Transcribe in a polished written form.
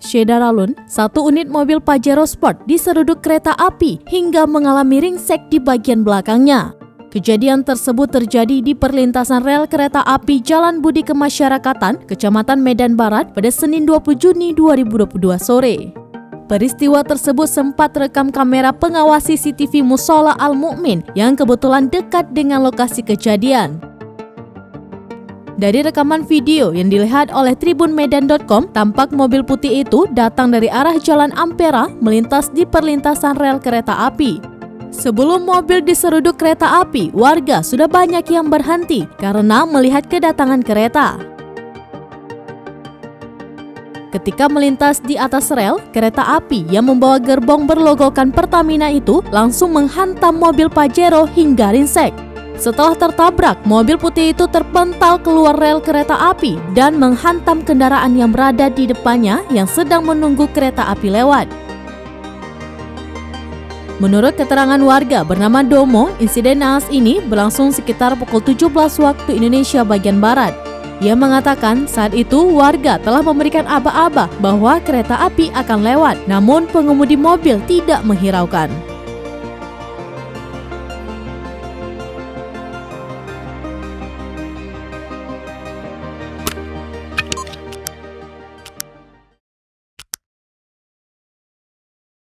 Syedaralun, satu unit mobil Pajero Sport diseruduk kereta api hingga mengalami ringsek di bagian belakangnya. Kejadian tersebut terjadi di perlintasan rel kereta api Jalan Budi Kemasyarakatan, Kecamatan Medan Barat pada Senin 20 Juni 2022 sore. Peristiwa tersebut sempat rekam kamera pengawas CCTV Mushola Al-Mu'min yang kebetulan dekat dengan lokasi kejadian. Dari rekaman video yang dilihat oleh tribunmedan.com, tampak mobil putih itu datang dari arah Jalan Ampera melintas di perlintasan rel kereta api. Sebelum mobil diseruduk kereta api, warga sudah banyak yang berhenti karena melihat kedatangan kereta. Ketika melintas di atas rel, kereta api yang membawa gerbong berlogokan Pertamina itu langsung menghantam mobil Pajero hingga ringsek. Setelah tertabrak, mobil putih itu terpental keluar rel kereta api dan menghantam kendaraan yang berada di depannya yang sedang menunggu kereta api lewat. Menurut keterangan warga bernama Domo, insiden naas ini berlangsung sekitar pukul 17 waktu Indonesia bagian Barat. Ia mengatakan saat itu warga telah memberikan aba-aba bahwa kereta api akan lewat, namun pengemudi mobil tidak menghiraukan.